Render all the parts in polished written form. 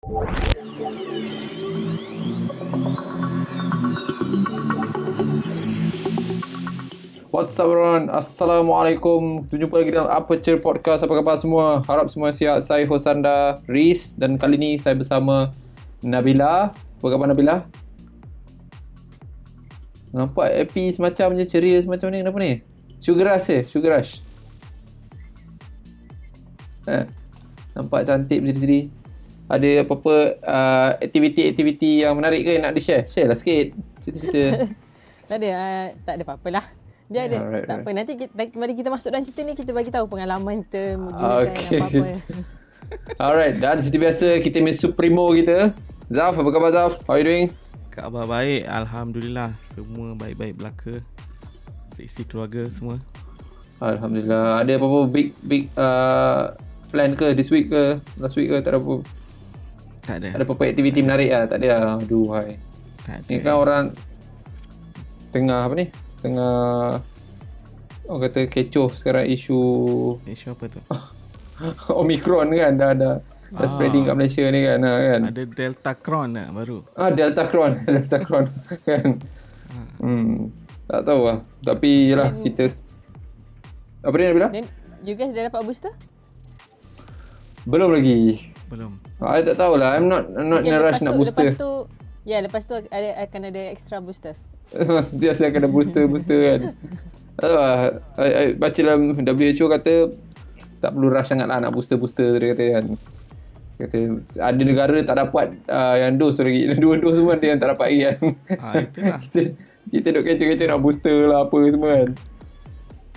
What's up everyone? Assalamualaikum. Jumpa lagi dalam Aperture Podcast. Apa khabar semua? Harap semua sihat. Saya Hosanda Riz dan kali ni saya bersama Nabila. Apa khabar Nabila? Nampak happy semacam je, ceria semacam ni. Kenapa ni? Sugar rush Sugar rush. Nampak cantik berdiri-diri. Ada apa-apa aktiviti-aktiviti yang menarik ke nak di-share? Share lah sikit. Cerita-cerita. Tak ada apa-apa lah. Dia ada. Alright, tak apa. Nanti mari kita masuk dalam cerita ni, kita bagi tahu pengalaman kita Okay. apa-apa. Alright, dan seperti biasa kita miss Supremo kita. Zaf, apa khabar Zaf? How are you doing? Khabar baik, Alhamdulillah. Semua baik-baik belaka. Seksi keluarga semua. Alhamdulillah. Ada apa-apa big plan ke this week ke last week ke? Tak ada apa. Tak ada. Ada apa-apa aktiviti menarik lah? Tak ada lah. Aduh hai. Tak ada. Ni kan orang tengah apa ni? Tengah orang kata kecoh sekarang isu Isu apa tu? Omicron kan dah spreading kat Malaysia ni kan. Ada Delta Cron lah baru. Delta Cron kan. Tak tahu lah. Tapi yalah kita apa dia nak bilang? Dan you guys dah dapat booster? Belum lagi. Belum. I tak tahulah. I'm not in a rush nak booster. Lepas tu akan ada extra booster. Sentiasa akan ada booster kan. Tak tahu lah. I baca dalam WHO kata tak perlu rush sangat lah nak booster dia kata kan. Kata ada negara tak dapat yang dos lagi. Dua dos semua ada yang tak dapat lagi kan. Itulah. kita duk kecoh-kecoh nak booster lah apa semua kan.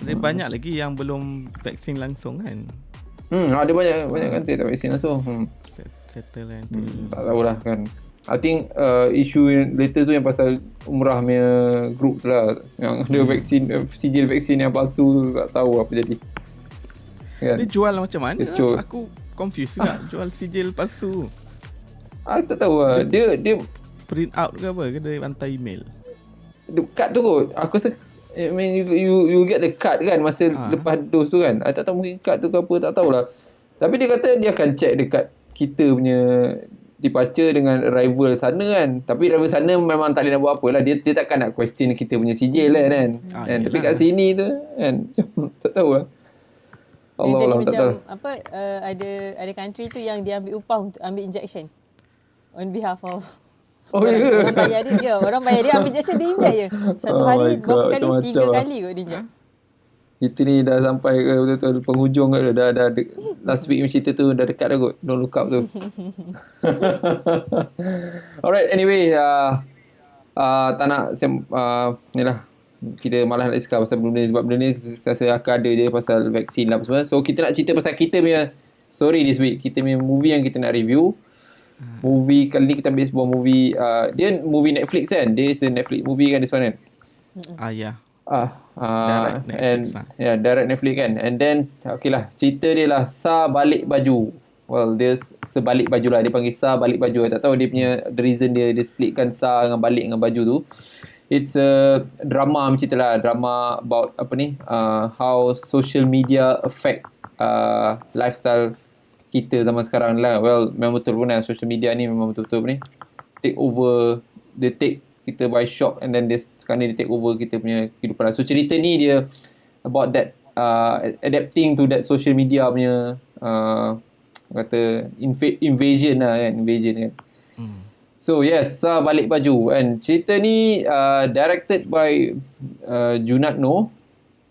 Ada banyak lagi yang belum vaksin langsung kan. Ada banyak kan tak vaksin langsung. Settle kan. Tak tahulah kan. I think isu latest tu yang pasal Umrah punya group tu lah. Yang ada vaksin, sijil vaksin yang palsu tu, tak tahu apa jadi. Kan? Dia jual macam mana? Kecoh. Aku confused juga. Jual sijil palsu. Tak tahu lah. Dia Print out ke apa? Ke dia hantar email? kad tu kot. Aku rasa I mean you get the card kan masa lepas dos tu kan. I tak tahu mungkin kad tu ke apa, tak tahulah. Tapi dia kata dia akan check dekat kita punya departure dengan arrival sana kan. Tapi arrival sana memang tak boleh nak buat apa lah. Dia takkan nak question kita punya sijil kan. Tapi kat sini tu kan tak tahu lah. Allah Jadi tak macam tahu. apa ada country tu yang dia ambil upah untuk ambil injection on behalf of orang bayar dia. Orang bayar dia ambil injection, dia inject je. Satu hari berapa kali? 3 kali kot dia inject. Kita ni dah sampai ke betul-betul penghujung ke dah last week cerita tu dah dekat dah kot. Don't look up tu. Alright, anyway tak nak ni lah. Kita malas nak discuss pasal benda ni sebab benda ni saya rasa akan ada je pasal vaksin lah apa semua. So kita nak cerita pasal kita punya story this week. Kita punya movie yang kita nak review. Movie kali ni kita ambil sebuah movie dia movie Netflix kan. Dia is a Netflix movie kan this one kan. Ya. And Direct Netflix lah. direct Netflix kan. And then okay lah, cerita dia lah Sa Balik Baju. Well, dia sebalik baju lah. Dia panggil Sa Balik Baju. I tak tahu dia punya the reason dia splitkan Sa dengan balik dengan baju tu. It's a drama macam itulah. Drama about apa ni, how social media affect lifestyle kita zaman sekarang lah. Well, memang betul pun lah. Social media ni memang betul-betul ni take over. Dia take kita by shock and then sekarang ni dia take over kita punya kehidupan. So cerita ni dia about that adapting to that social media punya kata invasion lah kan. Invasion kan. So yes, Sa Balik Baju. And cerita ni directed by Junad Noor.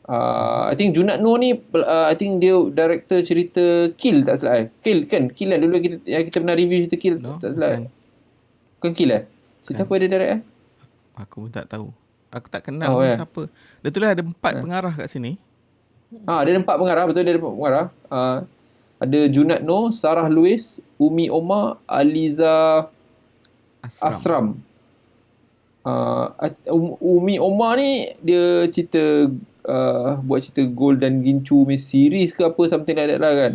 I think Junad Noor ni I think dia director cerita Kill tak salah. Kill kan dulu kita pernah review cerita Kill tak salah. Bukan Kill cerita apa dia direct Aku pun tak tahu. Aku tak kenal siapa. Dia tulis ada 4 pengarah kat sini. Dia ada 4 pengarah. Betul, dia ada 4 pengarah. Ada Junad Noor, Sarah Louis, Umi Omar, Aliza Asram. Umi Omar ni dia cerita buat cerita Golden Gincu punya series ke apa, something like that lah kan.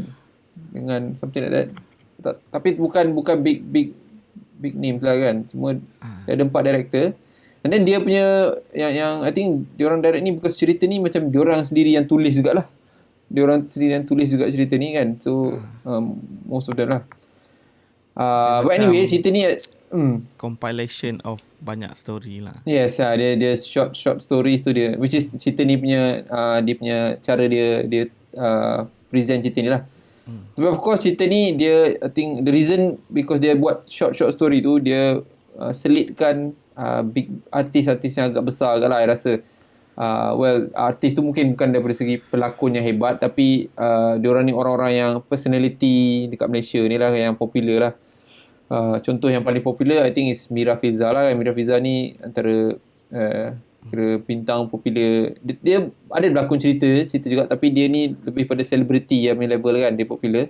Dengan something like that. Tapi bukan big names lah kan. Cuma dia ada 4 director. And then dia punya yang I think diorang direct ni bukan cerita ni macam diorang sendiri yang tulis jugalah. Diorang sendiri yang tulis juga cerita ni kan. So most of them lah. But anyway, cerita ni compilation of banyak story lah. yes, dia short stories tu dia, which is cerita ni punya dia punya cara dia present cerita ni lah. Tapi of course cerita ni dia, I think the reason because dia buat short story tu, dia selitkan big artis-artis yang agak besar agak lah, I rasa. Well, artis tu mungkin bukan daripada segi pelakon yang hebat, tapi diorang ni orang-orang yang personality dekat Malaysia ni lah yang popular lah. Contoh yang paling popular I think is Mira Filzah lah. Mira Filzah ni antara kira bintang popular. Dia ada berlakon cerita juga, tapi dia ni lebih pada celebrity yang level kan, dia popular.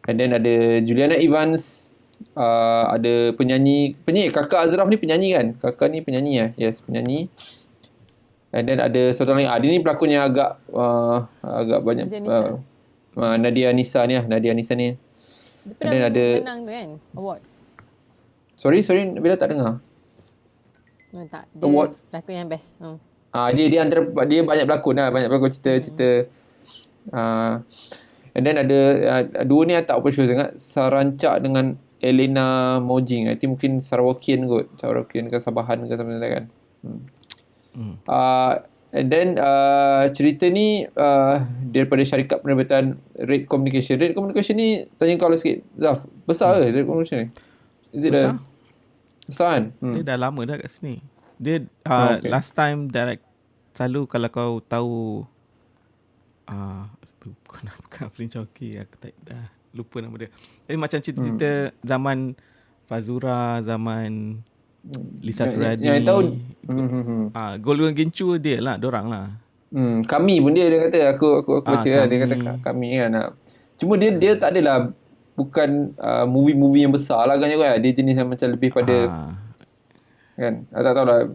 And then ada Juliana Evans, ada penyanyi Kakak Azraf ni penyanyi kan? Kakak ni penyanyi lah. Yes, penyanyi. And then ada seorang lagi, dia ni pelakon yang agak banyak, Nadia Nisa ni lah. Nadia Nisa ni. Dia pernah menang tu kan, awards. Sorry, Nabila tak dengar. Tak, dia Award. pelakon yang best. Dia antara, dia banyak berlakon lah, banyak berlakon cerita. And then ada dua ni tak apa sure sangat, Sarancak dengan Elena Mojing. I think mungkin Sarawakian ke Sabahan ke something like that kan. And then cerita ni daripada syarikat penerbitan Red Communication. Red Communication ni, tanya kau lah sikit, Zaf, besar ke Red Communication ni? Is it Besar? Besar kan? Dia dah lama dah kat sini. Dia okay. last time direct, selalu kalau kau tahu bukan Afrin Choki, aku tak lupa nama dia. Tapi macam cerita-cerita zaman Fazura, zaman Lisa Suradi. Yang tahu Golden Gincu dia lah, dorang lah. Kami pun dia kata, aku baca lah, dia kata kami kan. Cuma dia tak adalah, bukan movie-movie yang besar lah kan. Dia jenis yang macam lebih pada kan, tak tahu lah,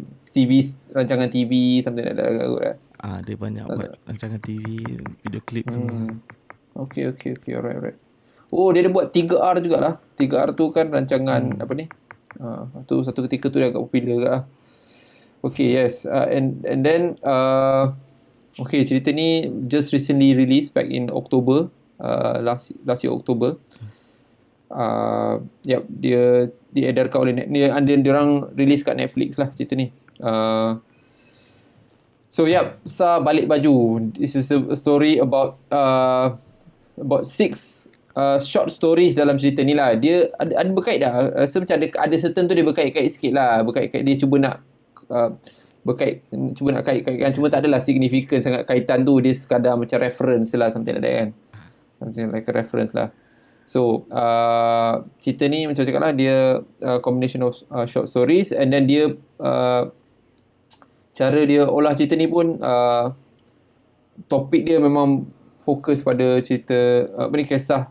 rancangan TV something like that lah. Dia banyak buat rancangan TV, video klip semua. Okay, alright. Oh, dia ada buat 3R jugalah. 3R tu kan rancangan apa ni? Tu satu ketika tu dia agak popular juga lah. Okay, yes. And then okay, cerita ni just recently released back in October, last year October. Dia diedarkan oleh dia orang release kat Netflix lah cerita ni. So Sa Balik Baju. This is a story about 6 short stories dalam cerita ni lah. Dia ada berkait dah. Rasa macam ada certain tu dia berkait-kait sikit lah. Berkait-kait, dia cuba nak cuba nak kait-kaitkan. Cuma tak adalah signifikan sangat kaitan tu. Dia sekadar macam reference lah, something like that kan. Something like a reference lah. So cerita ni macam cakap lah, dia combination of short stories. And then dia cara dia olah cerita ni pun topik dia memang fokus pada cerita kisah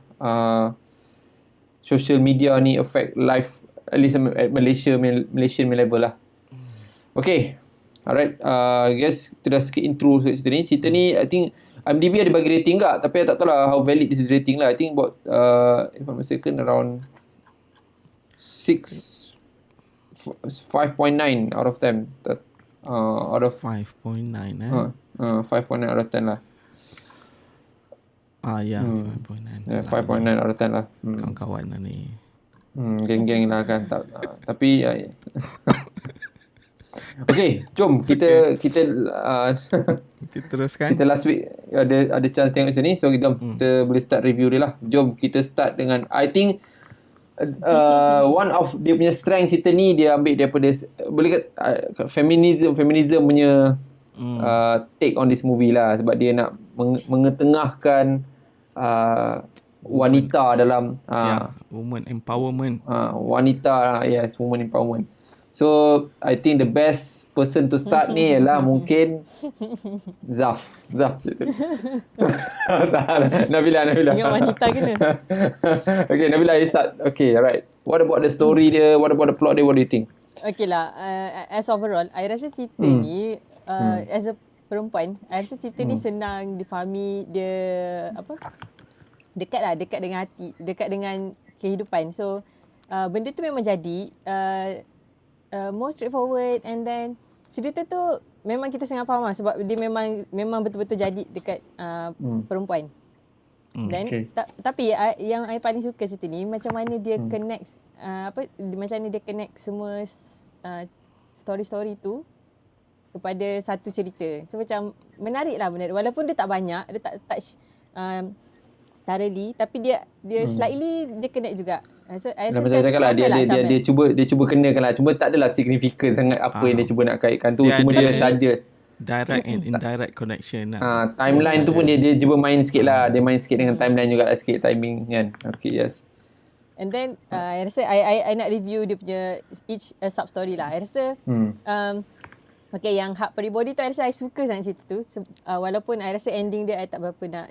social media ni affect life, at least at Malaysian level lah. Okay, alright. Guys, itu dah sikit intro cerita ni. Cerita ni I think IMDb ada bagi rating tak, tapi I tak tahu lah how valid this rating lah. I think about if I'm mistaken around 5.9 out of 10. Out of 5.9 5.9 out of 10 lah. 5.9. 5.9 out of 10 lah. Kawan-kawan lah ni. Geng-geng lah kan. Tapi okay, jom kita kita teruskan. Kita last week ada chance tengok sini, so kita boleh start review dia lah. Jom kita start dengan, I think one of dia punya strength cerita ni, dia ambil daripada boleh kata feminism punya take on this movie lah, sebab dia nak mengetengahkan wanita dalam woman empowerment. Wanita, yes, woman empowerment. So I think the best person to start ni ialah mungkin Zaf. Nabila. Ingat wanita kena. Okay, Nabila, you start. Okay, alright. What about the story dia? What about the plot dia? What do you think? Okay lah, as overall, I rasa cerita ni as a perempuan, I rasa cerita ni senang difahami. Dia dekat dengan hati, dekat dengan kehidupan. So benda tu memang jadi more straightforward, and then cerita tu memang kita sangat faham lah, sebab dia memang betul-betul jadi dekat perempuan. Dan Okay. tapi yang I paling suka cerita ni macam mana dia connect macam mana dia connect semua story-story tu kepada satu cerita. So macam menarik lah benda. Walaupun dia tak banyak, dia tak touch thoroughly, tapi dia slightly dia connect juga. So I rasa Macam cakap lah, comel dia cuba kenakan lah. Cuma tak adalah signifikan sangat apa yang dia cuba nak kaitkan tu. Dia Cuma ada dia saja. direct and indirect connection lah. Timeline tu pun dia cuba main sikit lah. Dia main sikit dengan timeline juga lah sikit, timing kan. Okay, yes. And then I rasa I nak review dia punya each sub story lah. I rasa okay, yang Hak Peribody tu I rasa I suka sangat cerita tu. Walaupun I rasa ending dia I tak berapa nak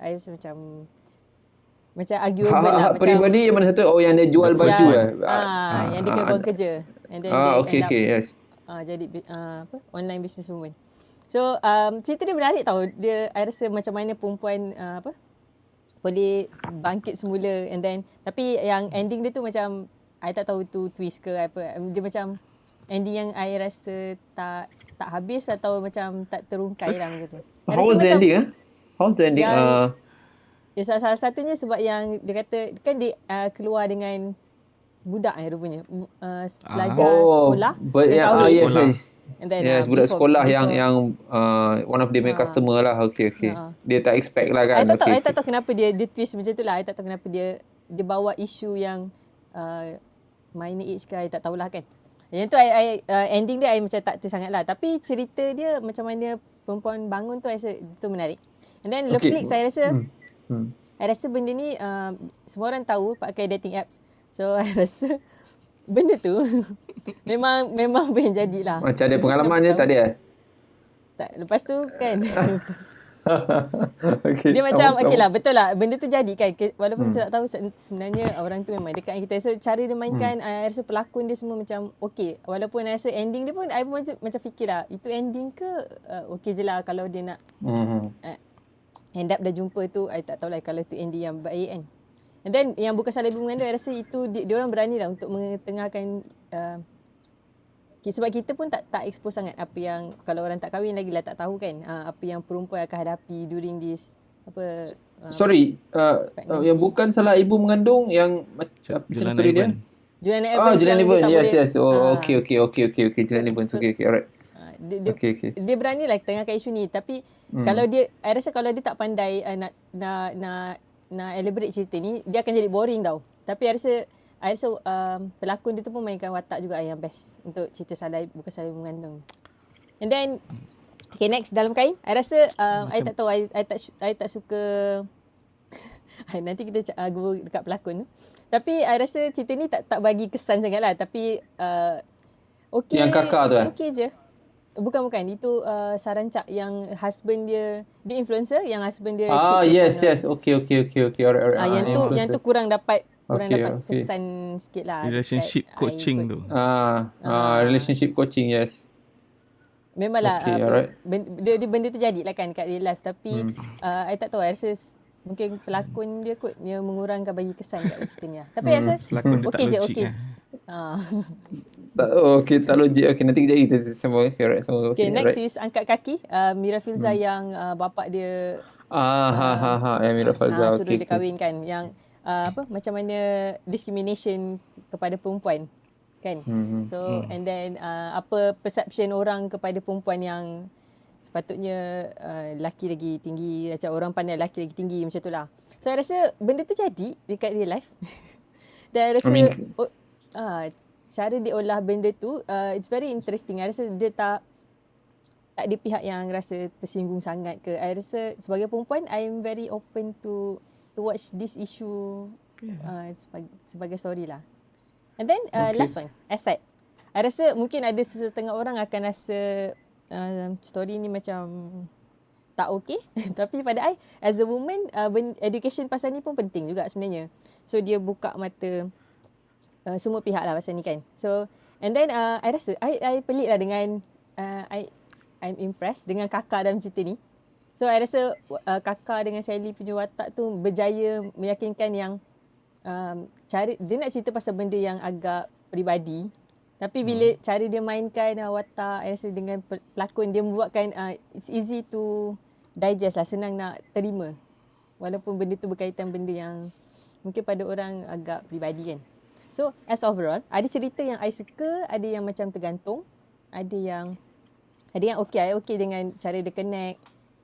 I rasa macam arguable lah. Hak Peribody yang mana satu? Oh, yang dia jual baju lah. Yang dia kena buang kerja. And then Okay, yes. Jadi online business woman. So cerita dia menarik tau. I rasa macam mana perempuan boleh bangkit semula, and then tapi yang ending dia tu macam I tak tahu tu twist ke apa. Dia macam ending yang I rasa tak habis atau macam tak terungkai lah macam tu. How was the ending? How's the ending? Salah satunya sebab yang dia kata kan dia keluar dengan budak rupanya pelajar sekolah. Yes. And then, budak sekolah yang one of the main customer lah. Okay. Dia tak expect lah kan. I tak tahu kenapa dia twist macam tu lah. I tak tahu kenapa dia bawa isu yang minor age ke, I tak tahulah kan. Yang tu ending dia I macam tak tersangat lah. Tapi cerita dia macam mana perempuan bangun tu I rasa itu menarik. And then Loveflix saya rasa I rasa benda ni semua orang tahu pakai dating apps. So I rasa benda tu memang boleh jadilah. Macam ada pengalaman je tak ada? Tak, lepas tu kan. Okay. Dia macam lah, betul lah benda tu jadi kan. Walaupun kita tak tahu sebenarnya orang tu memang dekat dengan kita. So cara dia mainkan I rasa pelakon dia semua macam okay. Walaupun I rasa ending dia pun I pun macam fikir lah, itu ending ke okay je lah kalau dia nak end up dah jumpa tu. I tak tahulah kalau tu ending yang baik kan. And then yang bukan salah ibu mengandung, I rasa itu dia orang berani lah untuk mengetengahkan sebab kita pun tak expose sangat apa yang kalau orang tak kahwin lagi lah tak tahu kan apa yang perempuan akan hadapi during this yang bukan salah ibu mengandung yang macam story dia. Julian Evans. Julian Evans. Yes. Okay. Julian Evans. Okay, alright. Dia berani lah tengahkan isu ni, tapi kalau dia, I rasa kalau dia tak pandai nak elaborate cerita ni, dia akan jadi boring tau. Tapi I rasa pelakon dia tu pun mainkan watak juga yang best untuk cerita bukan salah mengandung. And then okay, next dalam kain, I rasa I tak tahu, I tak suka nanti kita go dekat pelakon tu. Tapi I rasa cerita ni tak bagi kesan sangat lah. Tapi okay, yang kakak tu okay je. Bukan. Itu Sarancak yang husband dia influencer, yang husband dia yes. Okay. Alright. Yang tu kurang dapat kesan sikit lah. Relationship coaching tu. Relationship coaching, yes. Memanglah benda tu jadilah kan kat real life, tapi I tak tahu, I rasa mungkin pelakon dia kot dia mengurangkan bagi kesan kat cerita ni lah. Tapi I rasa okey je, okey. Tak logik. Okay, nanti kejap kita sambung. Okay, next is Angkat Kaki. Mira Filzah yang bapak dia Mira Filzah suruh dia kahwinkan, yang macam mana discrimination kepada perempuan kan. So and then apa perception orang kepada perempuan yang sepatutnya lelaki lagi tinggi, macam orang pandai lelaki lagi tinggi macam tu lah. So I rasa benda tu jadi dekat real life. Dan I rasa cara dia olah benda tu it's very interesting. I rasa dia tak ada pihak yang rasa tersinggung sangat ke. I rasa sebagai perempuan I am very open to watch this issue sebagai story lah. And then last one, Asad. I rasa mungkin ada setengah orang akan rasa story ni macam tak okay. Tapi pada I, as a woman, education pasal ni pun penting juga sebenarnya. So dia buka mata semua pihak lah pasal ni kan. So and then I rasa I pelik lah dengan I'm impressed dengan kakak dalam cerita ni. So I rasa kakak dengan Sally punya watak tu berjaya meyakinkan yang cara dia nak cerita pasal benda yang agak peribadi, tapi bila cara dia mainkan watak, I rasa dengan pelakon dia membuatkan it's easy to digest lah, senang nak terima. Walaupun benda tu berkaitan benda yang mungkin pada orang agak peribadi kan. So as overall, ada cerita yang I suka, ada yang macam tergantung, ada yang okay, I okay dengan cara dia connect.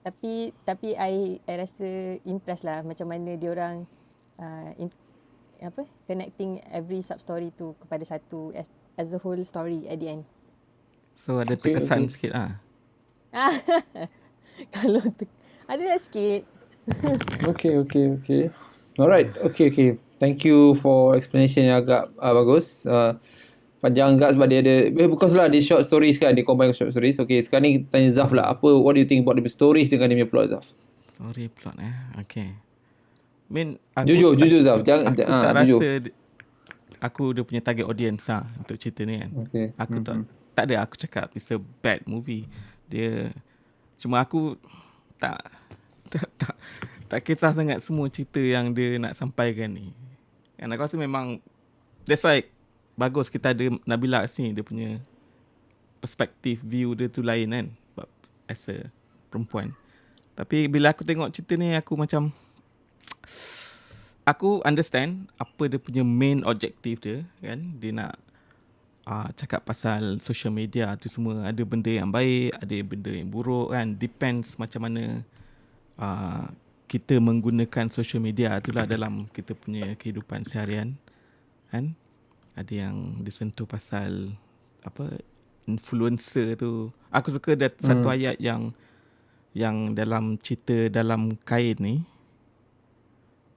Tapi I rasa impress lah macam mana dia orang connecting every sub story tu kepada satu as the whole story at the end. So ada terkesan sikit lah. Kalau ada sikit. Okay. Alright. Okay. Thank you for explanation yang agak bagus. Panjang agak sebab dia ada because lah dia short stories kan, dia combine short stories. Okay, sekarang ni tanya Zaf lah, what do you think about the stories dengan dia punya plot, Zaf? Story plot okay. Jujur Zaf, jangan aku tak jujur. rasa aku dia punya target audience untuk cerita ni kan. Okay. Aku tak ada aku cakap it's a bad movie. Dia cuma aku tak kisah sangat semua cerita yang dia nak sampaikan ni. Dan aku rasa memang that's why bagus kita ada Nabila kat sini. Dia punya perspektif view dia tu lain kan, as a perempuan. Tapi bila aku tengok cerita ni, aku macam aku understand apa dia punya main objektif dia kan. Dia nak cakap pasal social media tu semua. Ada benda yang baik, ada benda yang buruk kan. Depends macam mana kita menggunakan social media itulah dalam kita punya kehidupan seharian kan. Ada yang disentuh pasal influencer tu. Aku suka satu ayat yang dalam cerita dalam kain ni,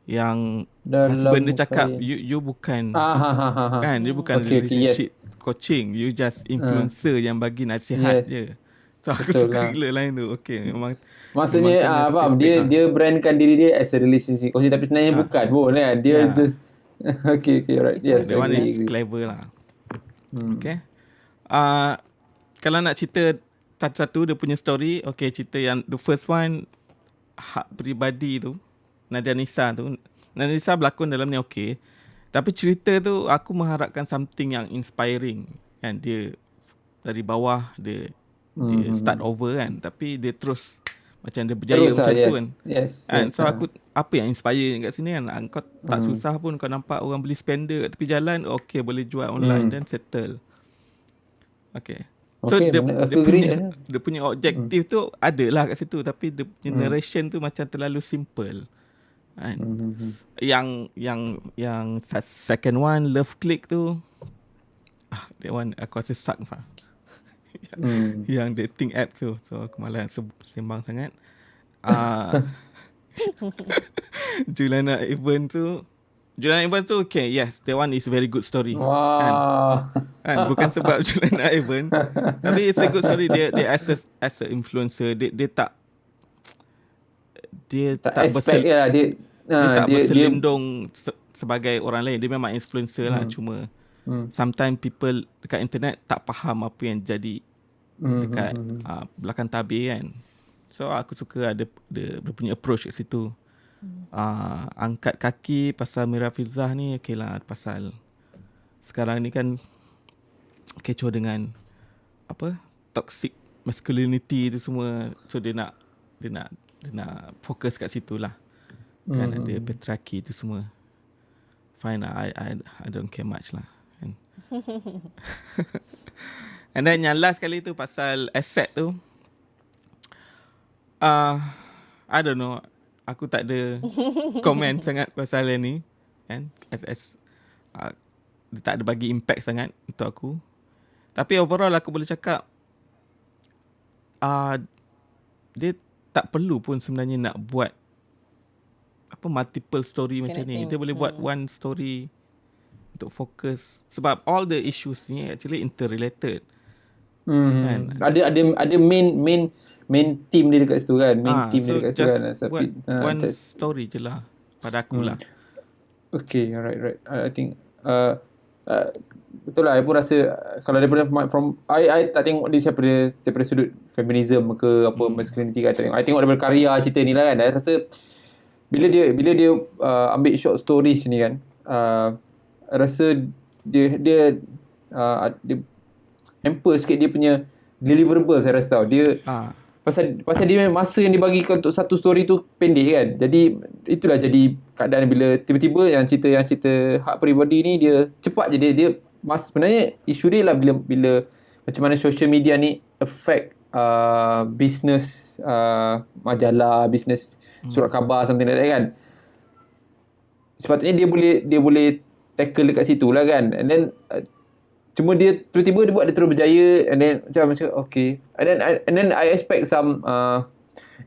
yang husband dia cakap you bukan kan, you bukan relationship coaching, you just influencer yang bagi nasihat je. So aku suka gila lain tu. Okay, memang maksudnya faham dia brandkan diri dia as a relationship coach, tapi sebenarnya bukan pun kan. Dia just okay, right. Yes, that one is clever lah. Okay. Kalau nak cerita satu-satu dia punya story, okay, cerita yang the first one, hak peribadi tu, Nadia Nisa berlakon dalam ni okay. Tapi cerita tu aku mengharapkan something yang inspiring kan. Dia dari bawah dia start over kan, tapi dia terus macam dia berjaya terus macam tu kan. Yes. So aku apa yang inspire kat sini kan, kau tak susah pun kau nampak orang beli spender kat tepi jalan, okay boleh jual online dan settle. Okay. So dia punya objektif tu ada lah kat situ, tapi dia punya narration tu macam terlalu simple. Kan? Yang second one, Love Click tu, that one aku rasa suck lah. Yang dating app tu, so aku malas sembang sangat. Juliana Evans tu okay, yes, that one is very good story. Wow. Kan? Bukan sebab Juliana Evans, tapi it's a good story. Dia as a influencer, dia tak berselindung sebagai orang lain. Dia memang influencer lah, cuma sometimes people dekat internet tak faham apa yang jadi dekat belakang tabir kan. So aku suka dia punya approach kat situ. Angkat kaki pasal Mira Filzah ni, okay lah, pasal sekarang ni kan kecoh dengan toxic masculinity tu semua. So dia nak fokus kat situ lah. Kan ada patriarchy tu semua. Fine lah, I don't care much lah kan. And then yang last kali tu pasal asset tu, I don't know, aku tak ada komen sangat pasal yang ni kan. Dia tak ada bagi impact sangat untuk aku. Tapi overall aku boleh cakap dia tak perlu pun sebenarnya nak buat multiple story macam ni. Dia boleh buat one story untuk fokus, sebab all the issues ni actually interrelated. Kan? Ada main team dia dekat situ kan. Team dia dekat situ kan. Buat one story je lah pada aku lah. Okay, right. I think betul lah. I pun rasa kalau daripada I tak tengok dia daripada sudut feminism ke masculinity ke. I tengok daripada karya cerita ni lah kan. I rasa bila dia ambil short stories ni kan, rasa dia hamper sikit dia punya deliverable. Saya rasa tau dia pasal dia masa yang dibagi untuk satu story tu pendek kan. Jadi itulah jadi keadaan bila tiba-tiba yang cerita hak peribadi ni dia cepat je dia sebenarnya isu dia lah bila macam mana social media ni affect business majalah, business surat khabar something like that kan. Sepatutnya dia boleh tackle dekat situ lah kan. And then cuma dia tiba-tiba dia buat dia terus berjaya, and then macam okay, and then I expect some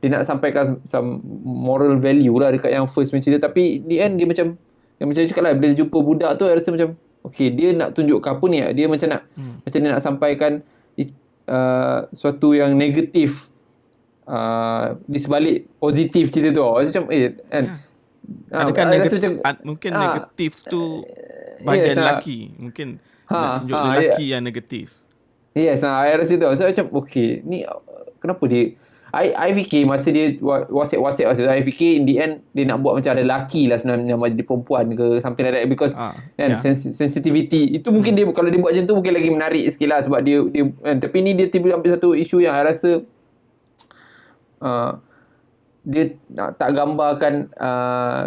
dia nak sampaikan some moral value lah dekat yang first mention dia, tapi di end dia macam yang macam cakap lah, bila dia jumpa budak tu I rasa macam okay, dia nak tunjukkan apa ni, dia macam nak macam dia nak sampaikan suatu yang negatif di sebalik positif cerita tu. Macam kan adakah mungkin negatif tu bahagian lelaki, mungkin nak tunjuk lelaki yang negatif. Yes, I rasa tu. So macam okay, ni kenapa dia I fikir masa dia WhatsApp I fikir in the end dia nak buat macam ada lelaki lah sebenarnya jadi perempuan ke something like that, because kan sensitivity itu mungkin dia kalau dia buat macam tu mungkin lagi menarik sikit lah, sebab dia kan, tapi ni dia tiba ambil satu isu yang I rasa dia tak gambarkan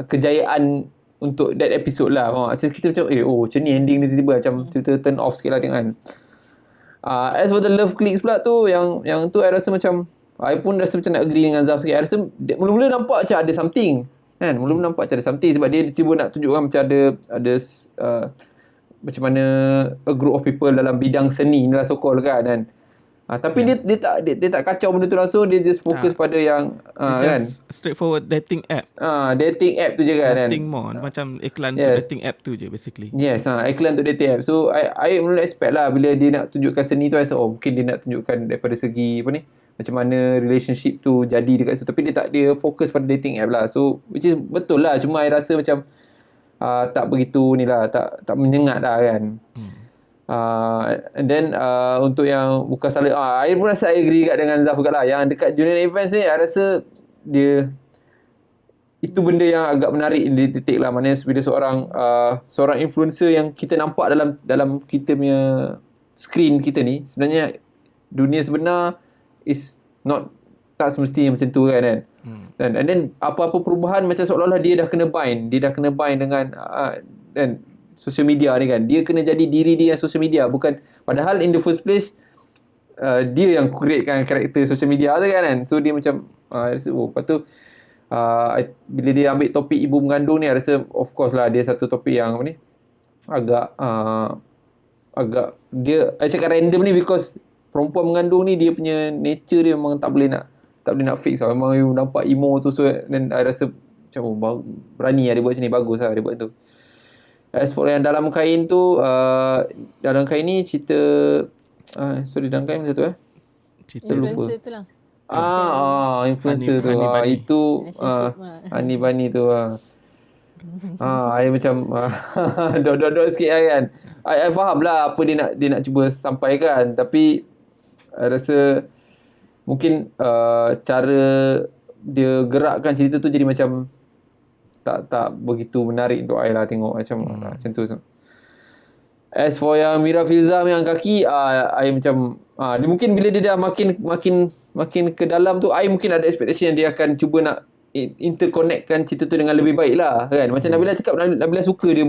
kejayaan untuk that episode lah. So kita macam macam ni ending dia tiba-tiba macam kita turn off sikit lah tengok kan. As for the love clicks pula tu, yang tu I rasa macam I pun rasa macam nak agree dengan Zaf sikit. I rasa mula-mula nampak macam ada something kan, mula-mula nampak macam ada something sebab dia cuba nak tunjukkan macam ada macam mana a group of people dalam bidang seni ni lah so-called kan. Tapi dia tak kacau benda tu langsung, dia just fokus pada yang kan straightforward dating app. Dating app tu je kan. Dating more macam iklan untuk dating app tu je basically. Yes, iklan untuk dating app. So I mula expect lah bila dia nak tunjukkan seni tu, I rasa mungkin dia nak tunjukkan daripada segi apa ni, macam mana relationship tu jadi dekat situ, tapi dia fokus pada dating app lah. So which is betul lah, cuma I rasa macam tak begitu ni lah, tak menyengat lah kan. And then untuk yang bukan salah, I pun rasa I agree kat dengan Zaf juga lah. Yang dekat junior events ni I rasa dia itu benda yang agak menarik di titik lah. Maknanya bila seorang influencer yang kita nampak dalam kita punya screen kita ni, sebenarnya dunia sebenar is not, tak semestinya macam tu kan. And then apa-apa perubahan macam seolah-olah dia dah kena bind dengan dan social media ni kan. Dia kena jadi diri dia yang social media, bukan padahal in the first place dia yang createkan karakter social media tu kan. So dia macam lepas tu bila dia ambil topik ibu mengandung ni, I rasa of course lah dia satu topik yang apa ni agak dia I cakap random ni because perempuan mengandung ni dia punya nature dia memang tak boleh nak fix lah. Memang you nampak emo tu, so then I rasa macam berani lah dia buat macam ni, bagus lah dia buat tu. As for yang dalam kain tu, dalam kain ni cerita dalam kain macam tu cerita influencer tu lah. Influencer tu. Itu Hani Bani tu. I macam dot sikit lah kan. I faham lah apa dia nak cuba sampaikan, tapi I rasa mungkin cara dia gerakkan cerita tu jadi macam tak begitu menarik untuk I lah tengok macam tu. As for yang Mira Filzam yang kaki, I macam dia mungkin bila dia dah makin ke dalam tu, I mungkin ada expectation yang dia akan cuba nak interconnectkan cerita tu dengan lebih baik lah kan. Macam Nabila cakap, Nabila suka dia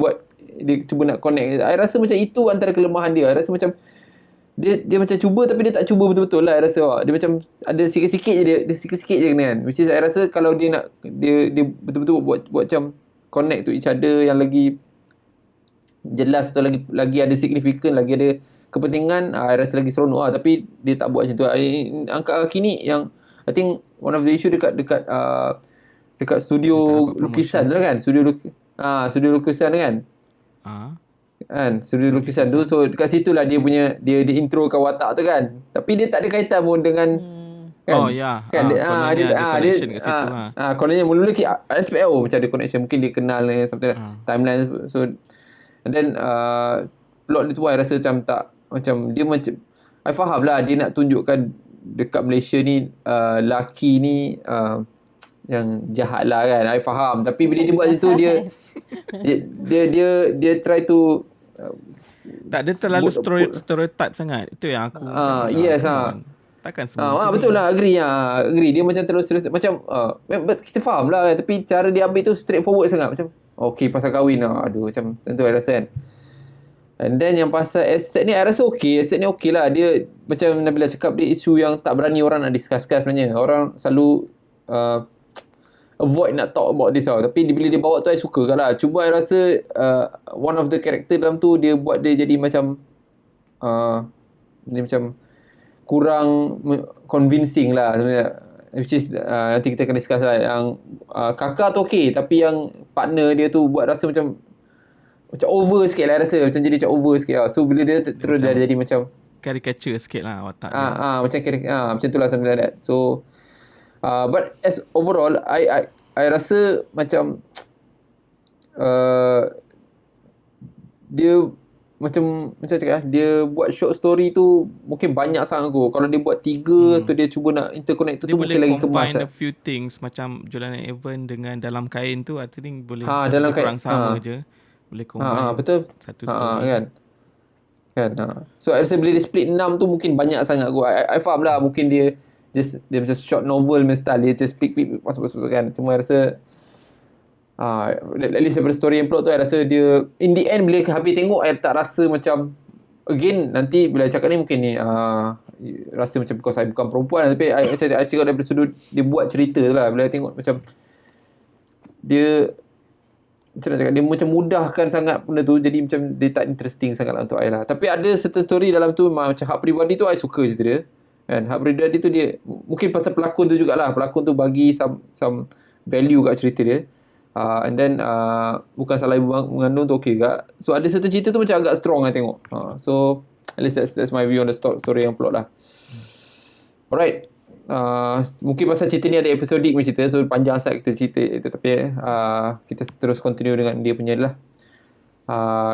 cuba nak connect. I rasa macam itu antara kelemahan dia. I rasa macam dia macam cuba tapi dia tak cuba betul-betul lah. I rasa dia macam ada sikit-sikit je kan. Which is I rasa kalau dia nak dia betul-betul buat macam connect to each other yang lagi jelas atau lagi ada signifikan, lagi ada kepentingan, I rasa lagi seronok lah. Tapi dia tak buat macam tu. Angkat kaki ni yang I think one of the issue dekat studio lukisan tu kan. Studio lukisan kan. Kan studio lukisan tu, so dekat situ lah dia introkan watak tu kan, tapi dia tak ada kaitan pun dengan kan? Kan dia kononnya mula-mula I expect macam ada connection, mungkin dia kenal something timeline. So and then plot dia tu I rasa macam tak, macam dia macam I faham lah dia nak tunjukkan dekat Malaysia ni laki ni yang jahat lah kan, I faham. Tapi bila dia buat macam tu dia try to tak, dia terlalu stereotype sangat. Itu yang aku yes takkan semua betul lah, agree. Dia macam terus macam kita faham lah, tapi cara dia ambil tu straightforward sangat, macam okay pasal kahwin aduh, macam tentu I rasa kan. And then yang pasal asset ni, I rasa asset ni okay lah. Dia macam Nabila cakap, dia isu yang tak berani orang nak discusskan sebenarnya. Orang selalu avoid nak talk about this tapi bila dia bawa tu I suka kan lah. Cuma I rasa one of the character dalam tu, dia buat dia jadi macam dia macam kurang convincing lah sebenarnya, which is nanti kita akan discuss lah. Yang kakak tu okay, tapi yang partner dia tu buat rasa macam over sikit lah, rasa macam jadi macam over sikit lah. So bila dia terus dah jadi macam caricature sikit lah watak dia. Macam tu lah, something like that. So but as overall I rasa macam dia macam cakap dia buat short story tu mungkin banyak sangat aku. Kalau dia buat 3 atau dia cuba nak interconnect tu mungkin lagi kemas. Dia boleh combine a few things, macam Julian Evan dengan Dalam Kain tu, I think boleh dalam kurang sama je. Boleh combine betul. Satu story kan. So I rasa bila dia split 6 tu mungkin banyak sangat aku. I faham lah, mungkin dia macam short novel punya style, dia just pick masuk kan. Cuma I rasa at least daripada story and plot tu, I rasa dia in the end bila habis tengok, I tak rasa macam again nanti bila I cakap ni mungkin ni rasa macam because I bukan perempuan, tapi I cakap daripada sudut dia buat cerita tu lah. Bila I tengok macam dia macam nak cakap, dia macam mudahkan sangat benda tu, jadi macam dia tak interesting sangat lah untuk I lah. Tapi ada certain story dalam tu macam hak peribadi tu I suka cerita dia kan. Hak peribadi tu dia mungkin pasal pelakon tu jugalah, pelakon tu bagi some value kat cerita dia. And then bukan salah ibu mengandung tu okay juga. So ada certain cerita tu macam agak strong I tengok. So at least that's my view on the story yang plot lah. Alright. Mungkin pasal cerita ni ada episodik punya cerita, so panjang sangat kita cerita itu, tapi kita terus continue dengan dia punya lah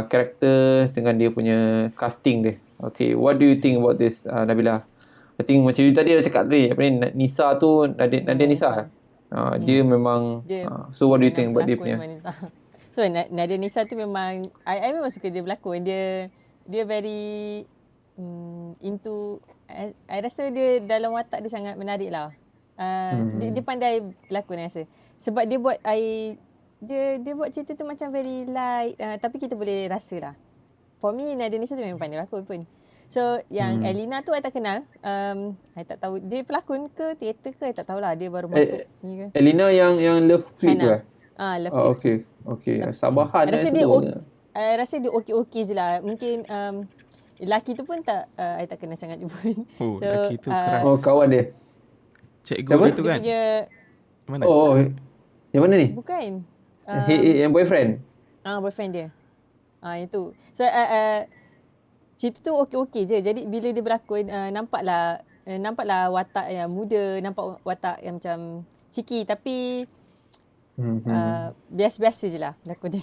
karakter dengan dia punya casting dia. Okay, what do you think about this, Nabila? I think macam you tadi dah cakap tadi, apa ni, Nisa tu, Nadia Nisa. Dia memang so what do you think about dia punya? So Nadia Nisa tu memang I memang suka dia berlakon. Dia very into, I rasa dia dalam watak dia sangat menarik lah. Dia pandai berlakon I rasa. Sebab dia buat dia buat cerita tu macam very light, tapi kita boleh rasa lah. For me Nadia Nisa tu memang pandai berlakon pun. So yang Elina tu I tak kenal. I tak tahu dia pelakon ke teater ke, I tak tahulah. Dia baru masuk ni ke. Elina yang Love Clip tu Love Clip. Okay. Sabahan I rasa dia okey je lah. Mungkin lelaki tu pun I tak kenal sangat pun. So, lelaki tu keras. Kawan dia. Cikgu dia tu kan? Dia mana? Yang mana ni? Bukan. Yang boyfriend? Boyfriend dia. Itu. So, cerita tu okey je. Jadi, bila dia berlakon, nampaklah watak yang muda, nampak watak yang macam ciki. Tapi, biasa-biasa je lah. Berlakon dia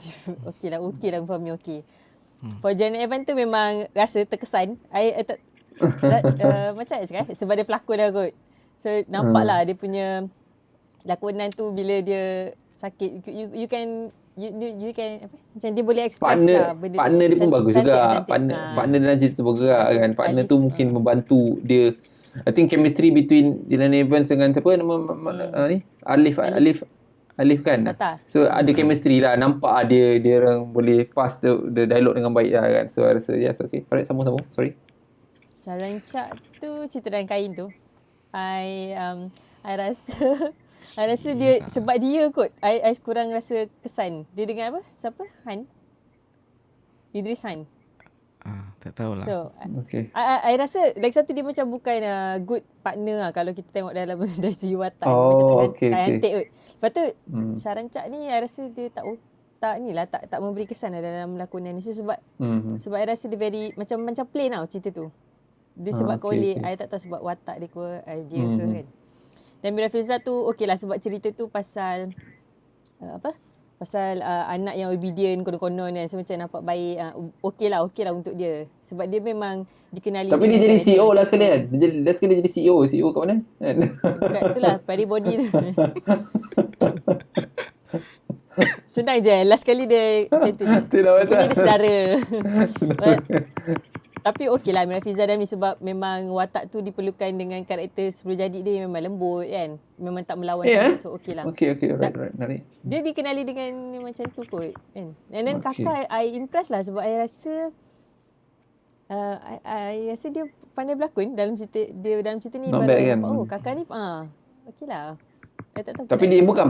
okey lah for me okey. For Julian Evan tu memang rasa terkesan. Macam cakap sebab dia pelakon dah kot. So nampaklah dia punya lakonan tu bila dia sakit, you can apa, macam dia boleh express lah benda partner dia pun bagus juga. Partner dalam cerita tu bergerak kan. Partner tu mungkin membantu dia. I think chemistry between Julian Evans dengan siapa nama ni? Alif kan. Sata. So ada chemistry lah, nampak dia orang boleh pass the dialog dengan baik lah kan. So I rasa yes, okay. Alright, sambung. Sorry. Sarancak tu cerita Dalam Kain tu. I rasa dia sebab dia kot. I kurang rasa kesan. Dia dengan apa? Siapa? Han? Idris Han. Tak tahulah. So, okay. I rasa lagi satu dia macam bukan good partner lah kalau kita tengok dalam dari segi watak. Macam tak cantik kot. Lepas tu Sarancak ni I rasa dia tak memberi kesan lah dalam lakonan ni. Sebab I rasa dia very macam plain tau cerita tu. Dia sebabkan oleh I tak tahu sebab watak dia ke dia ke kan. Dan Mira Filzah tu okey lah sebab cerita tu pasal pasal anak yang obedient konon-konon kan. So macam nampak baik. Okey lah untuk dia. Sebab dia memang dikenali. Tapi dia jadi CEO lah sekali kan. Dia sekali jadi CEO. CEO kat mana? Bukan, itulah body body tu. Senang je. Last kali dia macam tu. Itulah macam. Dia saudara. Tapi okey lah Mira Filzah Dami sebab memang watak tu diperlukan dengan karakter sebelum jadi dia memang lembut kan. Memang tak melawan sangat. So okey lah. Okay. Right. Menarik. Dia dikenali dengan macam tu kot kan. And then Okay. Kakak I impressed lah sebab I rasa I rasa dia pandai berlakon dalam cerita ni. Not baru bad I kan? nampak, oh kakak ni okey lah. I tak tahu Tapi kenapa. dia bukan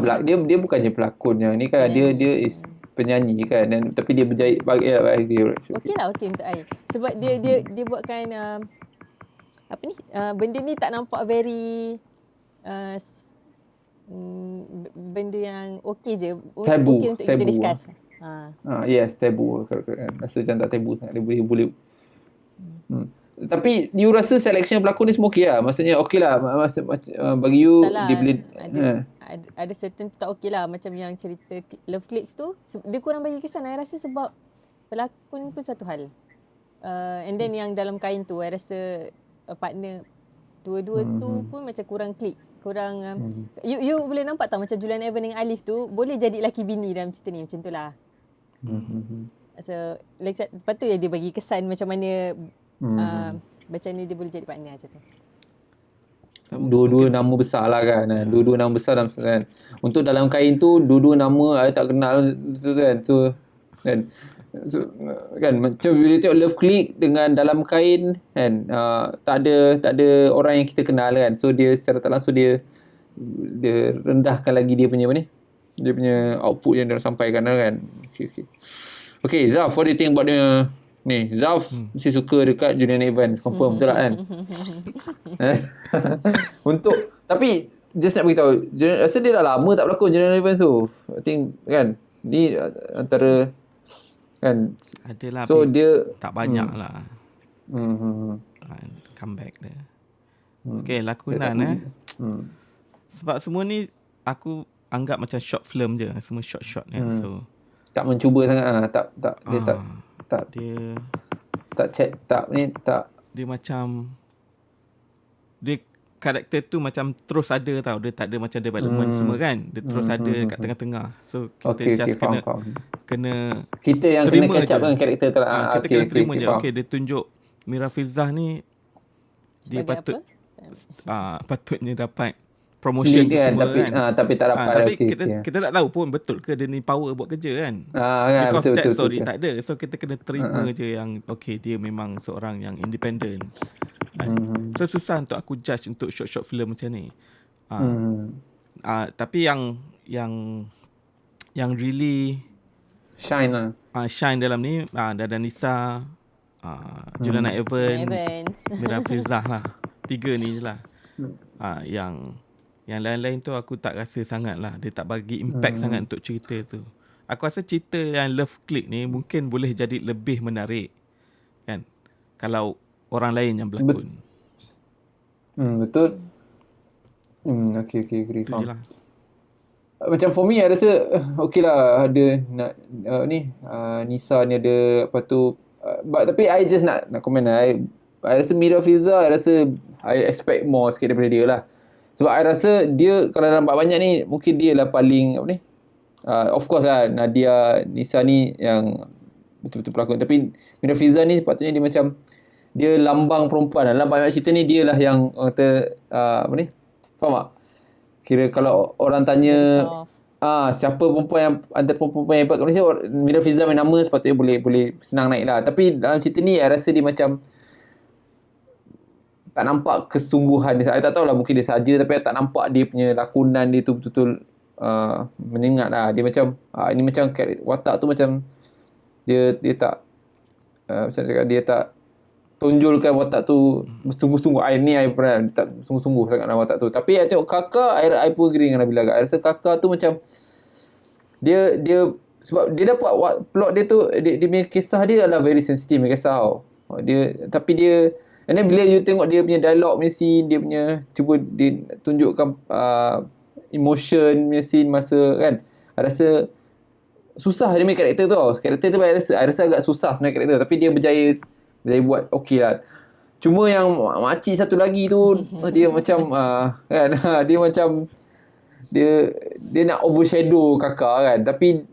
dia bukannya pelakon yang ni kan. Dia is penyanyi kan, dan tapi dia berjaya bagi Okey lah, okey untuk I. Sebab dia buatkan benda ni tak nampak very benda yang okey je. Tabu, Okey untuk tabu kita discuss. yes, tabu. Correct. Rasa macam tak tabu sangat. Dia boleh. Tapi you rasa selection pelakon ni semua okey lah? Maksudnya okey lah. Bagi you, Tak lah, dia boleh... ada certain tak okey lah. Macam yang cerita Love Clicks tu, dia kurang bagi kesan. I rasa sebab pelakon pun satu hal. And then yang dalam kain tu, I rasa partner dua-dua tu pun macam kurang klik. Kurang you boleh nampak tak macam Julian Evan dengan Alif tu boleh jadi laki bini dalam cerita ni, macam tu lah. So lepas tu dia bagi kesan macam mana macam ni dia boleh jadi partner macam tu. Dua-dua nama besar lah kan. Dua-dua nama besar dalam kan. Untuk dalam kain tu, dua-dua nama I tak kenal kan. So kan macam bila tengok Love Click dengan dalam kain kan, tak ada orang yang kita kenal kan. So dia secara tak langsung dia rendahkan lagi dia punya dia punya output yang dia sampaikan kan. Okay, Zaf, what do you think about the ni? Zaf mesti suka dekat Julian Evans, confirm betul tak kan? Tapi just nak beritahu, rasa dia dah lama tak berlakon Julian Evans tu. I think kan ni antara kan, adalah, so dia tak banyak lah comeback dia. Okay, lakonan sebab semua ni aku anggap macam short film je, semua short kan. So tak mencuba sangat dia dia macam dia karakter tu macam terus ada tau. Dia tak ada macam development semua kan. Dia terus ada kat tengah-tengah. So kita kena kita yang kena catch up dengan karakter tu lah. Kita kena terima je. Okay, dia tunjuk Mira Filzah ni dia Sebagai patutnya dapat promotion kan, semua tapi tak dapat. Tapi kita tak tahu pun betul ke dia ni power buat kerja kan. betul, Because that story betul. tak ada. So kita kena terima je yang okay, dia memang seorang yang independent. So susah untuk aku judge untuk short film macam ni. Tapi yang really shine lah. Shine dalam ni Dada Nisa, Juliana Evans, Mira Filzah lah. 3 ni je lah. Yang lain-lain tu aku tak rasa sangat lah. Dia tak bagi impact sangat untuk cerita tu. Aku rasa cerita yang Love Click ni mungkin boleh jadi lebih menarik kan, kalau orang lain yang berlakon. Betul. Okay, agree. Itu je lah. Macam for me, I rasa okay lah ada Nisa ni ada apa tu. Tapi I just nak komen lah. I rasa Mira Filzah, I expect more sikit daripada dia lah. Sebab I rasa dia kalau nampak banyak ni, mungkin dia lah paling of course lah Nadia Nisa ni yang betul-betul pelakon. Tapi Mira Filzah ni patutnya dia macam dia lambang perempuan lah. Dalam banyak cerita ni dia lah yang kata faham tak? Kira kalau orang tanya siapa perempuan yang antara perempuan yang hebat kat Malaysia, Mira Filzah main nama sepatutnya boleh senang naik lah. Tapi dalam cerita ni I rasa dia macam tak nampak kesungguhan dia. Saya tak tahulah, mungkin dia saja, tapi I tak nampak dia punya lakonan dia tu betul-betul menyengat lah. Dia macam ini macam watak tu macam dia tak macam cakap, dia tak tonjolkan watak tu sungguh-sungguh. I pernah dia tak sungguh-sungguh sangat dalam watak tu. Tapi I tengok Kakak, I pun agree dengan Nabila. I rasa Kakak tu macam dia sebab dia dapat plot dia tu, dia punya kisah dia adalah very sensitive kisah tau. Tapi dia, and then bila you tengok dia punya dialog punya scene, dia punya cuba dia tunjukkan emotion punya scene masa kan, I rasa susah dia punya karakter tu tau. Karakter tu I rasa agak susah sebenarnya karakter, tapi dia berjaya buat okey lah. Cuma yang makcik satu lagi tu dia macam kan, dia macam dia nak overshadow Kakak kan. Tapi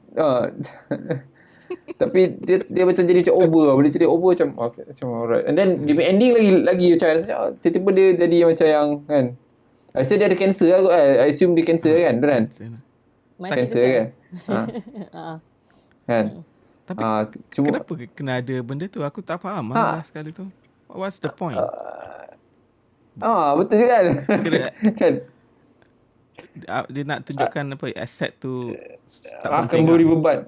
Tapi dia macam jadi macam over lah. Boleh jadi over macam okay, macam alright. And then dia punya ending lagi macam rasa tiba-tiba dia jadi macam yang kan. I rasa dia ada cancer lah kot. I assume dia cancer kan. Betul kan? Cancer kan. Kan. Tapi cuma kenapa kena ada benda tu? Aku tak faham lah sekali tu. What's the point? Betul juga kan. Kan. Dia nak tunjukkan apa aset tu tak Akan penting beri lah. beban.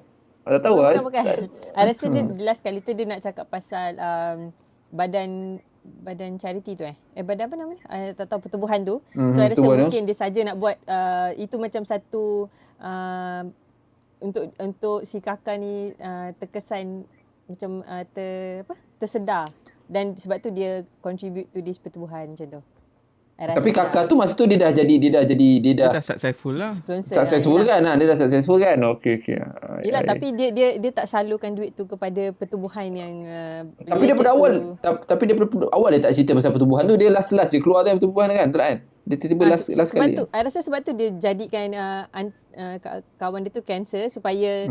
Tak tahu lah. Bukan. I rasa dia last kali tu dia nak cakap pasal badan charity tu badan apa namanya? Tak tahu pertubuhan tu. So I rasa mungkin dia saja nak buat itu macam satu untuk si kakak ni terkesan macam tersedar, dan sebab tu dia contribute to this pertubuhan macam tu. Tapi kakak tu masa tu dia dah successful lah. Successful kan? Dia dah successful kan? Okey. Yelah, tapi dia tak salurkan duit tu kepada pertubuhan yang tapi daripada awal dia tak cerita pasal pertubuhan tu. Dia last dia keluar tu pertubuhan kan? Betul kan? Dia tiba-tiba last kali. I rasa sebab tu dia jadikan kawan dia tu cancer supaya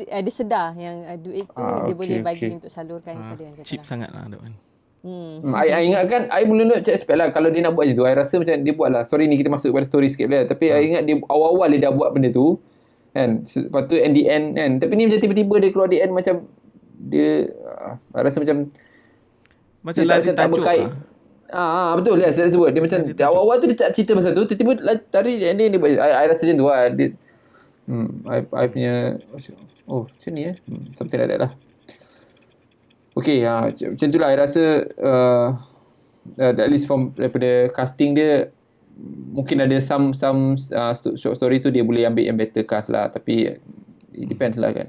dia sedar yang duit tu dia boleh bagi untuk salurkan kepada yang cheap sangat lah that one. I ingatkan, I mula nak check spell lah. Kalau dia nak buat macam tu, I rasa macam dia buat lah. Sorry ni kita masuk pada story sikit lah. Tapi I ingat dia awal-awal dia dah buat benda tu kan. Lepas tu in the end kan. Tapi ni macam tiba-tiba dia keluar the end macam dia I rasa macam lah dia tak berkait lah. Betul lah saya sebut. Dia macam awal-awal tu dia tak cerita pasal tu. Tiba-tiba tadi ending dia buat. I rasa macam tu lah. Dia I punya macam ni something like that lah. Okay, macam tu lah. I rasa at least from daripada casting dia, mungkin ada some short story tu dia boleh ambil yang better cast lah. Tapi it depends lah kan.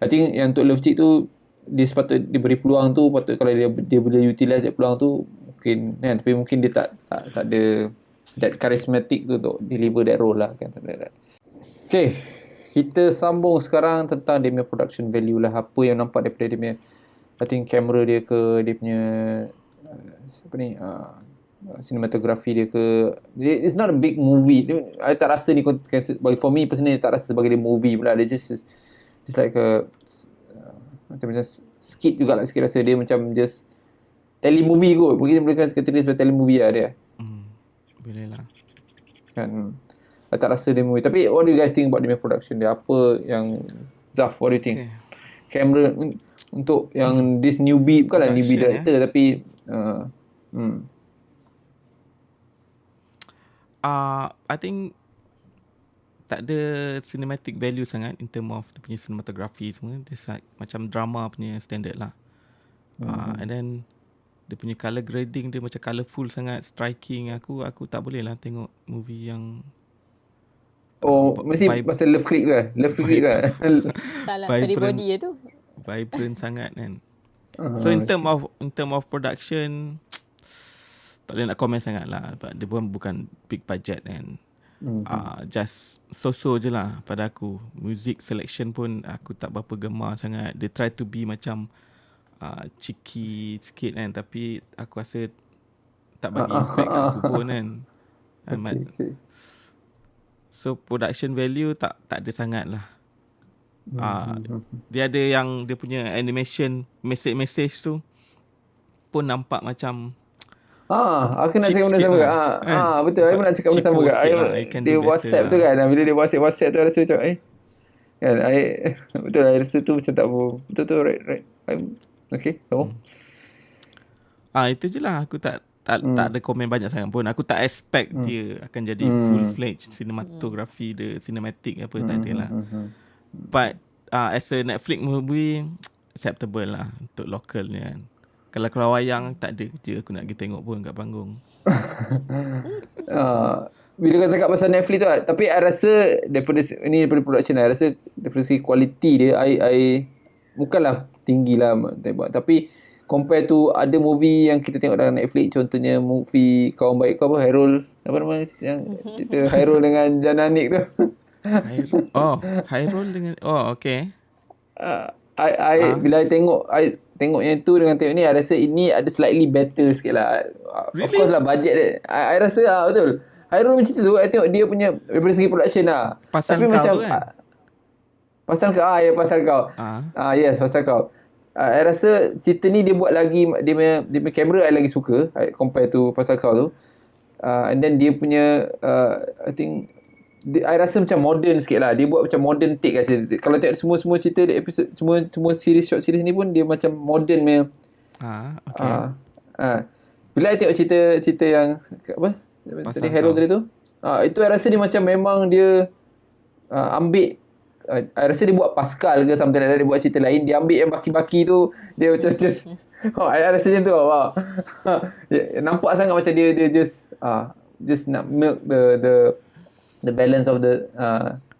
I think yang untuk Love Chick tu, dia sepatut diberi peluang tu. Patut kalau dia boleh utilize that peluang tu, mungkin kan. Tapi mungkin dia tak ada that charismatic tu untuk deliver that role lah kan. Okay, kita sambung sekarang tentang dia punya production value lah. Apa yang nampak daripada dia punya, I think kamera dia ke, dia punya cinematography dia ke. It's not a big movie. I tak rasa ni, for me personally, tak rasa sebagai dia movie pula. Dia just like a macam skit jugalah sikit rasa. Dia macam just telemovie kot. Mungkin boleh kata dia sebagai telemovie lah dia. Boleh lah kan. I tak rasa dia movie. Tapi what do you guys think about dia punya production dia? Apa yang Zaf, what do you think? Kamera untuk yang this newbie, bukanlah newbie director tapi I think tak ada cinematic value sangat in term of dia punya cinematography semua. Dia macam drama punya standard lah. And then dia punya colour grading dia macam colourful sangat, striking. Aku tak boleh lah tengok movie yang mesti pasal Love Click ke? Love Click ke? Tak lah, body tu vibrant sangat kan. So in term of production, tak boleh nak komen sangat lah. Dia pun bukan big budget kan. Just so-so je lah pada aku. Music selection pun aku tak berapa gemar sangat. Dia try to be macam cheeky sikit kan. Tapi aku rasa tak bagi impact kat aku pun kan. Okay. So production value tak ada sangat lah. Dia ada yang dia punya animation message tu pun nampak macam aku nak cakap benda sama ke? Betul, aku nak cakap benda sama ke? Dia WhatsApp tu kan, bila dia WhatsApp tu rasa macam kan, betul, I rasa tu macam tak apa. Betul tu, right. Okay, kamu? Itu je lah. Aku tak ada komen banyak sangat pun. Aku tak expect dia akan jadi full-fledged cinematography, the cinematic apa, tak ada lah. But as a Netflix movie, acceptable lah untuk local ni kan. Kalau keluar wayang, tak ada kerja aku nak pergi tengok pun kat panggung. Bila kau cakap pasal Netflix tu, tapi I rasa daripada production, I rasa daripada segi kualiti dia, I bukanlah tinggi lah, tapi compare tu ada movie yang kita tengok dalam Netflix, contohnya movie Kawan Baik Kau apa, Hairul, apa nama cerita Hairul dengan Jananik tu. Hairul dengan okay. Bila I tengok yang tu dengan tengok ni, I rasa ini ada slightly better sikit lah. Really? Of course lah budget dia. I rasa betul. Hairul macam tu, I tengok dia punya daripada segi production lah. Pasal tapi kau macam tu kan? Pasal kau. Ya, pasal kau. Yes, pasal kau. I rasa cerita ni dia buat lagi, dia punya kamera I lagi suka compare to pasal kau tu. And then dia punya I think I rasa macam modern sikit lah. Dia buat macam modern take lah. Kalau tengok semua cerita di episode, semua series, short series ni pun dia macam modern punya. Okay. Bila I tengok cerita yang apa tadi Harold tadi tu, itu I rasa dia macam memang dia ambil, I rasa dia buat Pascal ke something like that, dia buat cerita lain, dia ambil yang baki-baki tu, dia macam just I rasa macam tu. Nampak sangat macam dia just nak milk the balance of the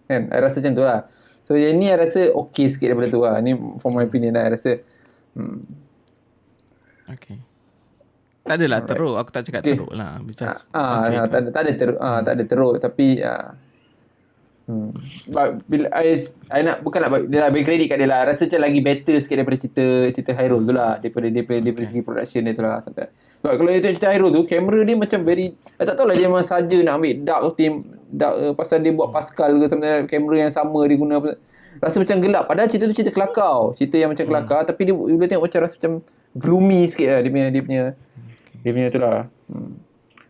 kan. I rasa macam tu lah. So yang ni I rasa okay sikit daripada tu lah. Ni for my opinion lah. I rasa Okay. Tak adalah teruk. Aku tak cakap teruk lah. Tak ada teruk. Tapi bila I nak, bukan nak bagi kredit kat dia lah. Rasa macam lagi better sikit daripada cerita Hyrule tu lah. Daripada segi production dia tu lah. Sebab kalau dia tengok cerita Hyrule tu, kamera dia macam very, I tak tahulah dia memang saja nak ambil dark pasal dia buat Pascal ke sebenarnya, kamera yang sama dia guna. Rasa macam gelap. Padahal cerita tu cerita kelakar. Cerita yang macam kelakar. Tapi dia boleh tengok macam rasa macam gloomy sikit lah. Dia punya tu lah.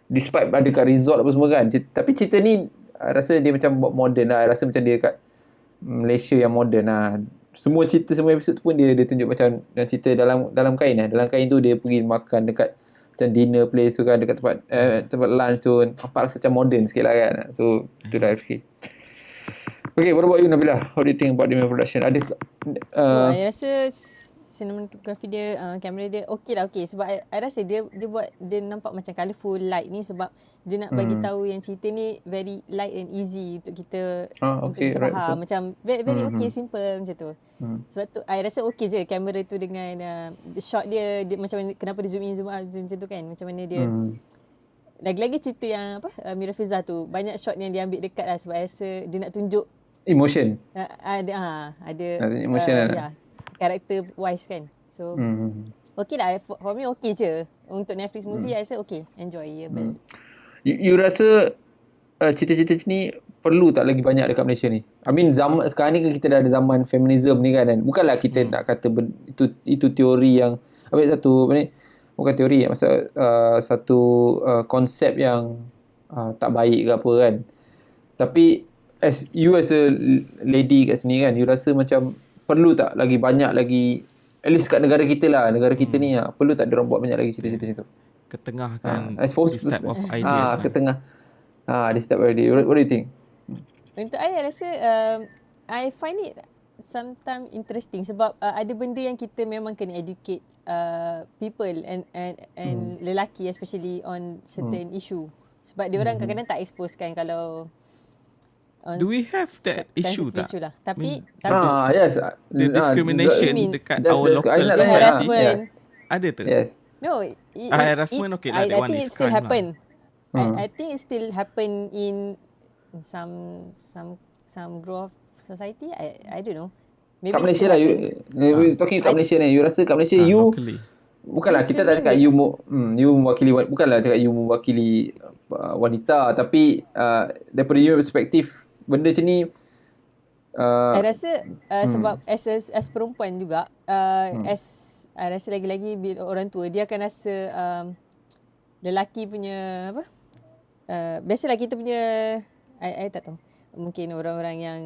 Despite ada kat resort apa semua kan. Tapi cerita ni rasa dia macam buat modern lah. Rasa macam dia kat Malaysia yang modern lah. Semua episod tu pun dia tunjuk macam cerita dalam kain lah. Dalam kain tu dia pergi makan dekat macam dinner place tu kan, dekat tempat lunch tu. Nampak rasa macam modern sikit lah kan. So tu lah I fikir. Okay, what about you Nabila? How do you think about the production? Ada I rasa cinematography dia, kamera dia okey lah, okey. Sebab I rasa dia nampak macam colourful light ni sebab dia nak bagi tahu yang cerita ni very light and easy untuk kita untuk kita faham. Macam very okay, simple macam tu. Sebab tu I rasa okey je kamera tu dengan shot dia macam mana, kenapa dia zoom in zoom out macam tu kan. Macam mana dia lagi-lagi cerita yang Mira Filzah tu banyak shot yang dia ambil dekat lah sebab I rasa dia nak tunjuk emotion. Ada emotion character wise kan. So okay lah, for me okay je. Untuk Netflix movie I rasa okay, enjoyable. You rasa cerita-cerita ni perlu tak lagi banyak dekat Malaysia ni? I mean zaman sekarang ni kita dah ada zaman feminism ni kan. Bukanlah kita nak kata itu teori yang bukan teori, maksud satu konsep yang tak baik ke apa kan. Tapi as a lady kat sini kan, you rasa macam perlu tak lagi banyak lagi, at least kat negara kita lah, negara kita ni perlu tak diorang buat banyak lagi cerita-cerita situ? Ketengahkan this type of ideas ketengah this type of idea. What do you think? Untuk I rasa I find it sometimes interesting sebab ada benda yang kita memang kena educate people and lelaki especially on certain issue sebab diorang kadang-kadang tak expose kan kalau do we have that issue tak? Lah. Tapi yes, the discrimination dekat our local society harassment ada tu? Yes. No, harassment okay lah, that one is still crime happen. Lah. I think it still happen in some growth society. I don't know. Maybe kat Malaysia lah, you talking kat Malaysia ni, you rasa kat Malaysia locally. Bukanlah kita tak cakap you mewakili, bukanlah cakap you mewakili wanita, tapi daripada you perspektif benda macam ni I rasa sebab as perempuan juga I rasa lagi-lagi bila orang tua dia akan rasa lelaki punya apa biasalah kita punya I tak tahu, mungkin orang-orang yang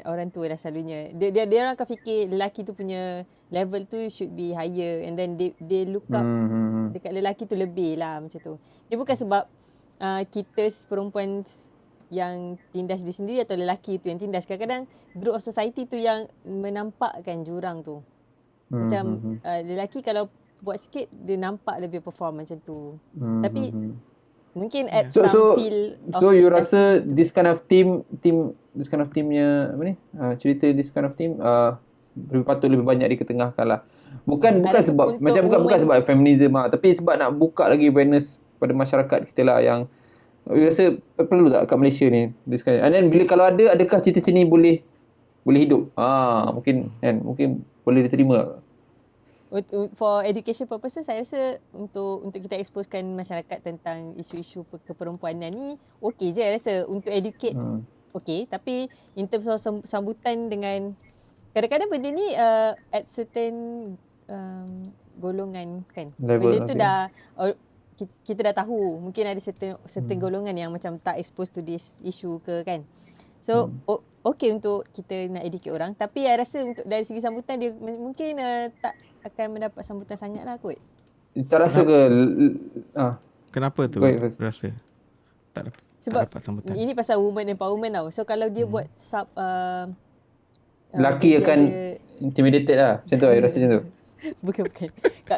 orang tua dah selalunya dia orang akan fikir lelaki tu punya level tu should be higher and then they look up dekat lelaki tu lebih lah macam tu. Dia bukan sebab kita perempuan yang tindas diri sendiri atau lelaki tu yang tindas. Kadang-kadang group of society tu yang menampakkan jurang tu. Macam lelaki kalau buat sikit dia nampak lebih perform macam tu. Tapi mungkin at some feel you rasa this kind of teamnya apa ni cerita this kind of team patut lebih banyak diketengahkan lah. Bukan sebab macam bukan sebab feminism tapi sebab nak buka lagi awareness pada masyarakat kita lah yang you rasa perlu tak kat Malaysia ni this kind. And then bila kalau adakah cerita macam ni boleh hidup? Mungkin boleh diterima. For education purposes saya rasa untuk kita exposekan masyarakat tentang isu-isu keperempuanan ni okey je. Saya rasa untuk educate okay. Tapi in terms of sambutan dengan, kadang-kadang benda ni at certain golongan kan. Level, Benda tu okay. dah, kita dah tahu. Mungkin ada certain golongan yang macam tak exposed to this issue ke kan. So okay untuk kita nak educate orang. Tapi I rasa untuk dari segi sambutan dia mungkin tak akan mendapat sambutan sangat lah kot. Tak rasa ke Kenapa tu Go ahead first. rasa tak dapat, Sebab tak dapat sambutan? ini pasal women empowerment tau. So kalau dia buat lelaki dia akan ada- intimidated lah. Macam tu, I rasa macam tu. Bukan.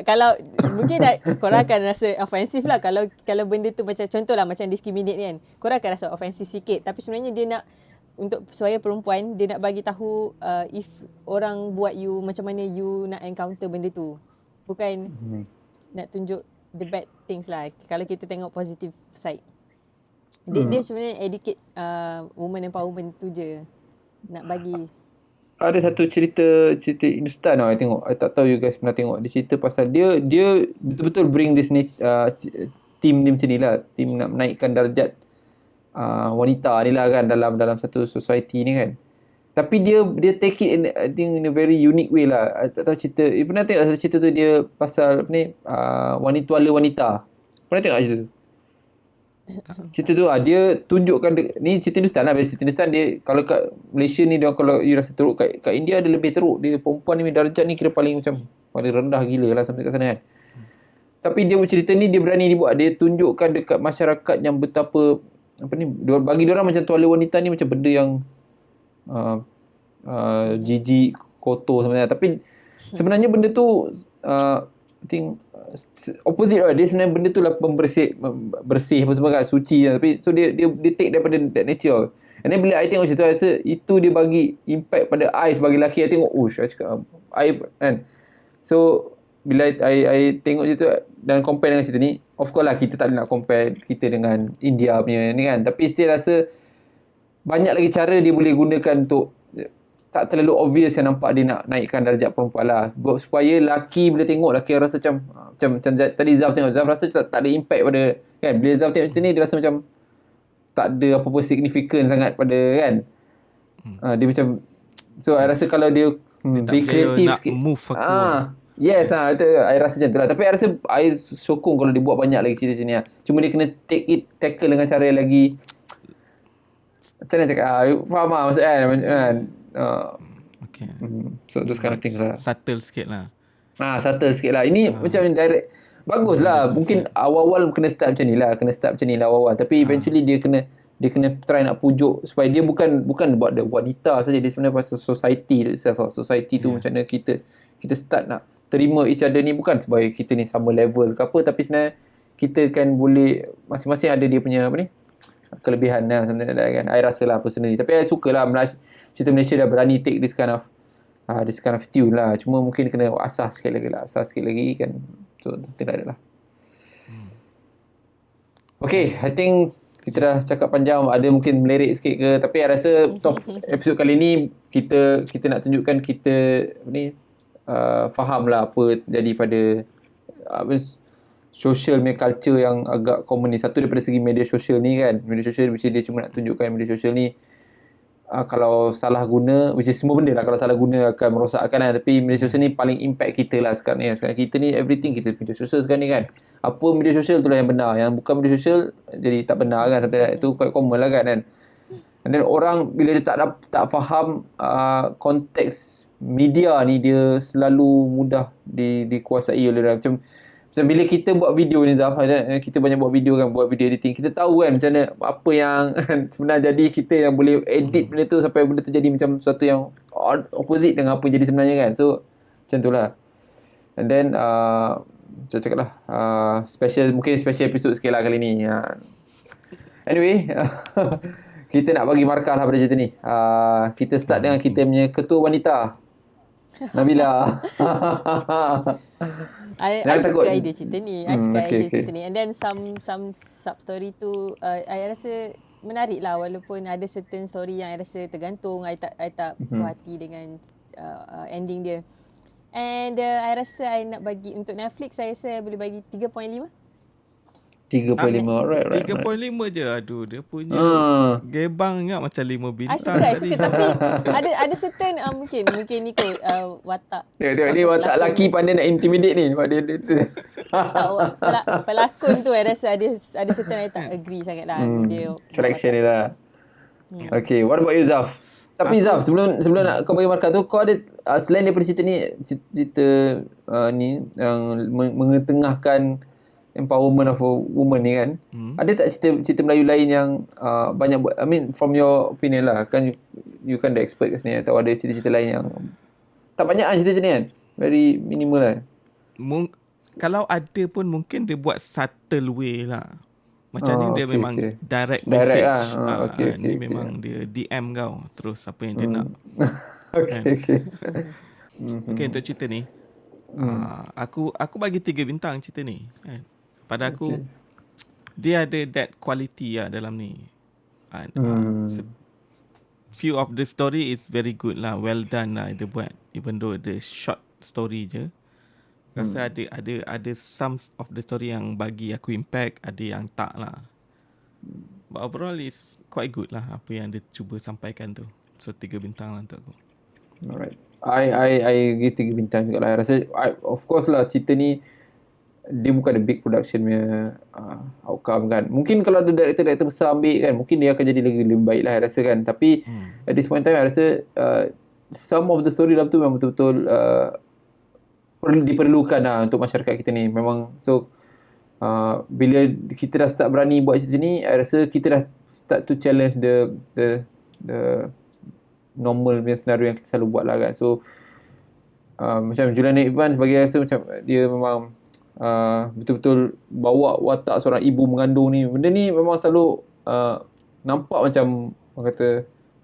Kalau mungkin korang akan rasa offensif lah kalau benda tu macam contohlah macam discriminate ni kan. Korang akan rasa offensif sikit, tapi sebenarnya dia nak untuk suara perempuan, dia nak bagi tahu if orang buat you macam mana you nak encounter benda tu. Bukan nak tunjuk the bad things lah. Kalau kita tengok positive side. Dia sebenarnya educate women empowerment tu je. Nak bagi. Ada satu cerita Hindustan tau I tengok. I tak tahu you guys pernah tengok. Dia cerita pasal dia betul-betul bring this team ni macam ni lah. Team nak menaikkan darjat wanita ni lah kan dalam satu society ni kan. Tapi dia take it I think in a very unique way lah. I tak tahu cerita. You pernah tengok satu cerita tu dia pasal apa ni wanita. Pernah tengok cerita tu? Cerita tu dia tunjukkan ni cerita Hindustan lah. Cerita Hindustan dia kalau kat Malaysia ni dia kalau you rasa teruk kat India dia lebih teruk. Dia perempuan ni darjat ni kira paling rendah gila lah sampai kat sana kan. Tapi dia cerita ni dia berani dibuat. Dia tunjukkan dekat masyarakat yang betapa bagi dia orang macam tuala wanita ni macam benda yang jijik, kotor sebenarnya. Tapi sebenarnya benda tu I think opposite lah. Dia sebenarnya benda tu lah bersih apa semua kan, suci lah. Tapi so dia take daripada that nature. And then bila I tengok macam tu, I rasa itu dia bagi impact pada I sebagai lelaki. I tengok I cakap I kan. So bila I tengok macam tu dan compare dengan cerita ni, of course lah kita tak nak compare kita dengan India punya ni kan. Tapi still rasa banyak lagi cara dia boleh gunakan untuk tak terlalu obvious yang nampak dia nak naikkan darjat perempuan lah. Supaya lelaki bila tengok, lelaki rasa macam tadi Zaf tengok, Zaf rasa tak ada impact pada kan. Bila Zaf tengok cerita ni dia rasa macam tak ada apa-apa significant sangat pada kan. Dia macam so I rasa kalau dia be kreatif sikit. Move aku. Yes itu I rasa macam tu lah. Tapi I rasa I sokong kalau dia buat banyak lagi cerita macam ni lah. Cuma dia kena tackle dengan cara yang lagi macam mana cakap faham lah maksud kan. Okay. So those kind of things lah. Subtle sikit lah. Subtle sikit lah. Ini macam direct. Bagus lah. Mungkin awal-awal kena start macam ni lah. Awal-awal. Tapi eventually dia kena try nak pujuk supaya dia bukan buat the wanita saja. Dia sebenarnya pasal society itself. Society tu macam mana kita start nak terima each other ni, bukan sebab kita ni sama level ke apa, tapi sebenarnya kita kan boleh masing-masing ada dia punya apa ni kelebihan lah sebenarnya kan. I rasa lah personally. Tapi I suka lah cerita Malaysia dah berani take this kind of tune lah. Cuma mungkin kena asas sikit lagi kan. So tidak ada lah. Okay, I think kita dah cakap panjang. Ada mungkin melirik sikit ke, tapi I rasa episod kali ni kita nak tunjukkan kita faham lah apa jadi pada social media culture yang agak common ni. Satu daripada segi media sosial ni kan. Media sosial which dia cuma nak tunjukkan media sosial ni kalau salah guna, which is semua benda lah kalau salah guna akan merosakkan lah. Tapi media sosial ni paling impact kita lah sekarang ni. Sekarang kita ni everything kita media sosial sekarang ni kan. Apa media sosial tu lah yang benar. Yang bukan media sosial jadi tak benar kan. Sampai itu quite common lah kan. And then orang bila dia tak faham konteks media ni, dia selalu mudah dikuasai oleh orang. Macam bila kita buat video ni Zaf, kita banyak buat video editing, kita tahu kan macam mana apa yang sebenarnya jadi, kita yang boleh edit benda tu sampai benda tu jadi macam sesuatu yang opposite dengan apa yang jadi sebenarnya kan. So macam tu lah. And then saya cakap lah mungkin special episode sikit lah kali ni. Anyway kita nak bagi markah lah pada cerita ni. Kita start dengan kita punya ketua wanita Nabila. I suka idea cerita ni. Cerita ni. And then some sub story tu I rasa menarik lah, walaupun ada certain story yang I rasa tergantung. I tak puas hati dengan ending dia. And I rasa I nak bagi untuk Netflix, saya rasa I boleh bagi 3.5. 3.5 3.5. Alright. 3.5 je. Aduh, dia punya gebang ingat macam 5 bintang I tadi. suka tapi ada certain mungkin ni kot watak. Tengok ni watak lelaki pandai nak intimidate ni. Dia Pelakon tu I rasa ada certain I tak agree sangat lah. Dia selection dia lah. Okay, what about you, Zaf? Tapi Zaf, sebelum nak kau bagi markah tu, kau ada selain daripada cerita ni, cerita ni yang mengetengahkan empowerment of a woman ni kan, ada tak cerita Melayu lain yang banyak buat, I mean from your opinion lah, kan you kan the expert kat sini, atau ada cerita-cerita lain yang tak banyak kan cerita macam ni kan, very minimal lah. Kalau ada pun mungkin dia buat subtle way lah. Macam ni dia memang direct message. Ni memang dia DM kau terus apa yang dia nak. Okay, untuk cerita ni aku bagi 3 bintang cerita ni kan. Pada aku dia ada that quality lah dalam ni. Few of the story is very good lah, well done lah dia buat, even though the short story je. Rasa ada some of the story yang bagi aku impact, ada yang tak lah. But overall is quite good lah apa yang dia cuba sampaikan tu. So 3 bintang lah untuk aku. Alright. I give 3 bintang juga lah. I rasa of course lah cerita ni dia bukan the big production punya outcome kan. Mungkin kalau ada director besar ambil kan, mungkin dia akan jadi lebih baik lah I rasa kan. Tapi at this point in time I rasa some of the story dalam tu memang betul-betul diperlukan lah untuk masyarakat kita ni. Memang so bila kita dah start berani buat cerita ni, I rasa kita dah start to challenge the normal punya senario yang kita selalu buat lah kan. So macam Juliana Evans bagi rasa macam dia memang betul-betul bawa watak seorang ibu mengandung ni. Benda ni memang selalu nampak macam orang kata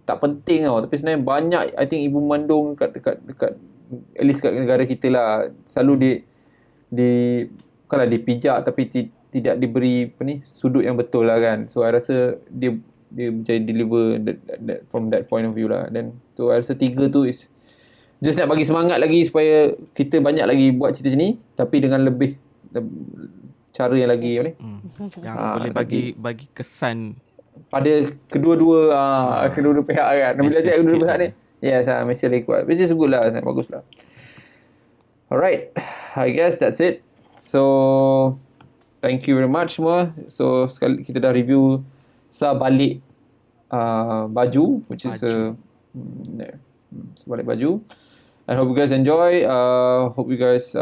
tak penting tau, tapi sebenarnya banyak I think ibu mengandung dekat at least kat negara kita lah, selalu bukanlah dipijak tapi tidak diberi sudut yang betul lah kan. So I rasa dia macam deliver from that point of view lah. Dan so I rasa 3 tu is just nak bagi semangat lagi supaya kita banyak lagi buat cerita macam ni, tapi dengan lebih cara yang lagi yang boleh bagi kesan pada kedua-dua pihak kan. Bila cakap kedua-dua pihak ni, yes, mesti lagi kuat. Which is good lah, bagus lah. Alright, I guess that's it. So, thank you very much semua. So, sekali kita dah review Sabalik Baju, which is Sabalik Baju. I hope you guys enjoy. Hope you guys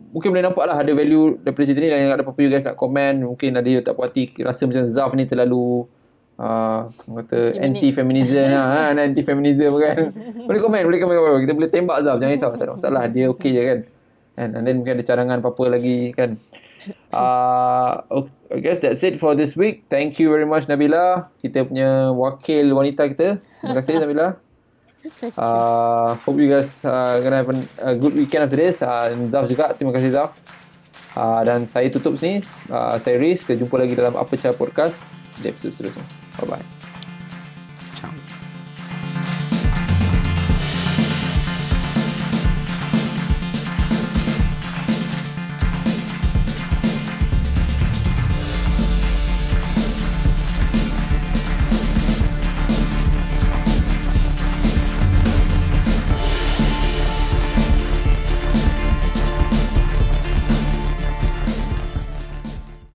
mungkin boleh nampak lah ada value daripada cerita ni, dan ada apa-apa you guys nak komen. Mungkin ada you tak puas hati, rasa macam Zaf ni terlalu kata anti-feminism lah, anti-feminism kan. Boleh komen. Kita boleh tembak Zaf, jangan risau, tak ada masalah. Dia okey je kan. And then mungkin ada cadangan apa-apa lagi kan. I guess that's it for this week. Thank you very much Nabila, kita punya wakil wanita kita. Terima kasih Nabila. Hope you guys gonna have a good weekend after this. And Zaf juga, terima kasih Zaf. Dan saya tutup sini. Saya Riz, kita jumpa lagi dalam Aperture Podcast di episod seterusnya. Bye bye.